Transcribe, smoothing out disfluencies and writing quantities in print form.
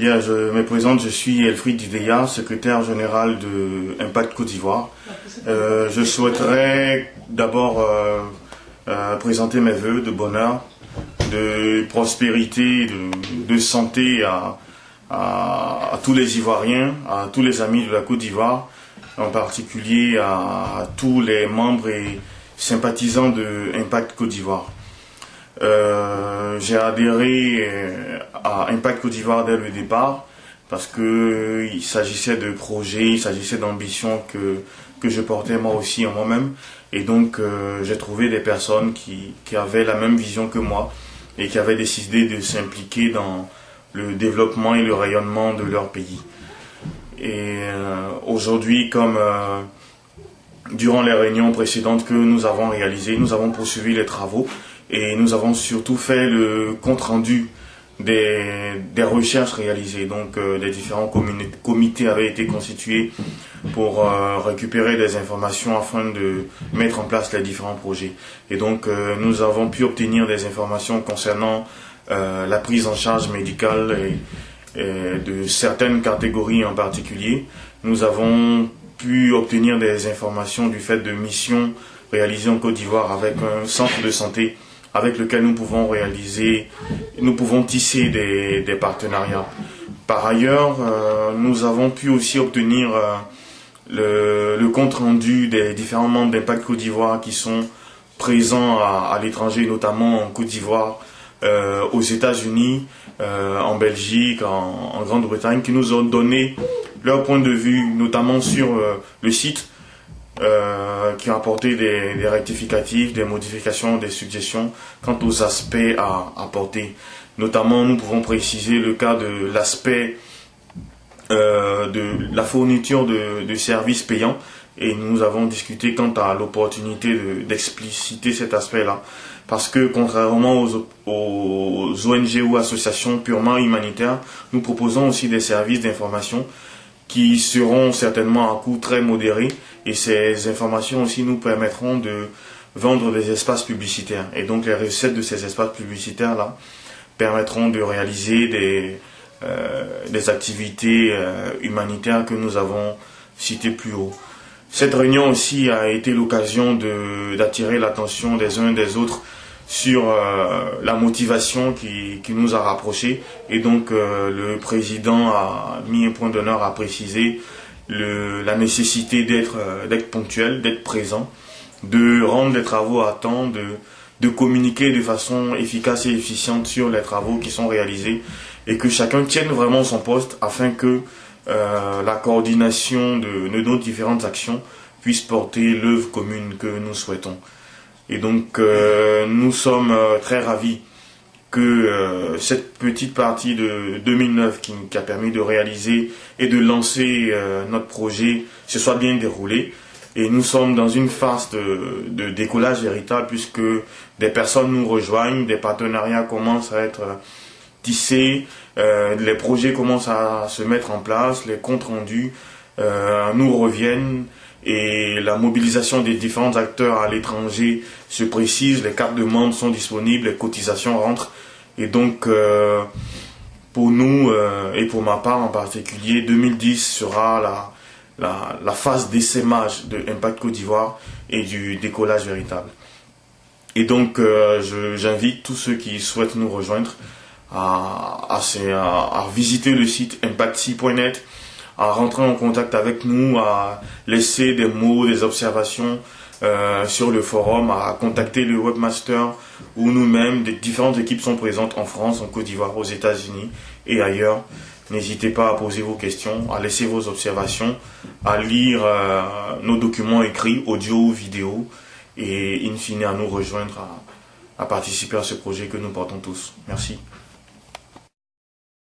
Bien, je me présente, je suis Elfried Diveya, secrétaire général de Impact Côte d'Ivoire. Je souhaiterais d'abord présenter mes vœux de bonheur, de prospérité, de santé à tous les Ivoiriens, à tous les amis de la Côte d'Ivoire, en particulier à tous les membres et sympathisants de Impact Côte d'Ivoire. J'ai adhéré à Impact Côte d'Ivoire dès le départ parce que il s'agissait de projets, il s'agissait d'ambitions que je portais moi aussi en moi-même, et donc j'ai trouvé des personnes qui avaient la même vision que moi et qui avaient décidé de s'impliquer dans le développement et le rayonnement de leur pays. Et aujourd'hui, comme durant les réunions précédentes que nous avons réalisées, nous avons poursuivi les travaux et nous avons surtout fait le compte-rendu des recherches réalisées. Donc les différents comités avaient été constitués pour récupérer des informations afin de mettre en place les différents projets. Et donc nous avons pu obtenir des informations concernant la prise en charge médicale et de certaines catégories en particulier. Nous avons pu obtenir des informations du fait de missions réalisées en Côte d'Ivoire avec un centre de santé avec lequel nous pouvons tisser des partenariats. Par ailleurs, nous avons pu aussi obtenir le compte rendu des différents membres d'Impact Côte d'Ivoire qui sont présents à l'étranger, notamment en Côte d'Ivoire, aux États-Unis, en Belgique, en Grande-Bretagne, qui nous ont donné leur point de vue, notamment sur le site, qui ont apporté des rectificatifs, des modifications, des suggestions quant aux aspects à apporter. Notamment, nous pouvons préciser le cas de l'aspect de la fourniture de services payants, et nous avons discuté quant à l'opportunité d'expliciter cet aspect-là. Parce que contrairement aux ONG ou associations purement humanitaires, nous proposons aussi des services d'information qui seront certainement à coût très modéré, et ces informations aussi nous permettront de vendre des espaces publicitaires. Et donc les recettes de ces espaces publicitaires-là permettront de réaliser des activités humanitaires que nous avons citées plus haut. Cette réunion aussi a été l'occasion d'attirer l'attention des uns des autres sur la motivation qui nous a rapprochés, et donc le président a mis un point d'honneur à préciser la nécessité d'être ponctuel, d'être présent, de rendre les travaux à temps, de communiquer de façon efficace et efficiente sur les travaux qui sont réalisés, et que chacun tienne vraiment son poste afin que la coordination de nos différentes actions puisse porter l'œuvre commune que nous souhaitons. Et donc nous sommes très ravis que cette petite partie de 2009 qui a permis de réaliser et de lancer notre projet se soit bien déroulée. Et nous sommes dans une phase de décollage véritable, puisque des personnes nous rejoignent, des partenariats commencent à être tissés, les projets commencent à se mettre en place, les comptes rendus nous reviennent, et la mobilisation des différents acteurs à l'étranger se précise, les cartes de membres sont disponibles, les cotisations rentrent. Et donc pour nous et pour ma part en particulier, 2010 sera la phase d'essaimage de Impact Côte d'Ivoire et du décollage véritable. Et donc j'invite tous ceux qui souhaitent nous rejoindre à visiter le site impactsi.net, à rentrer en contact avec nous, à laisser des mots, des observations sur le forum, à contacter le webmaster ou nous-mêmes. Des différentes équipes sont présentes en France, en Côte d'Ivoire, aux États-Unis et ailleurs. N'hésitez pas à poser vos questions, à laisser vos observations, à lire nos documents écrits, audio ou vidéo, et in fine à nous rejoindre, à participer à ce projet que nous portons tous. Merci.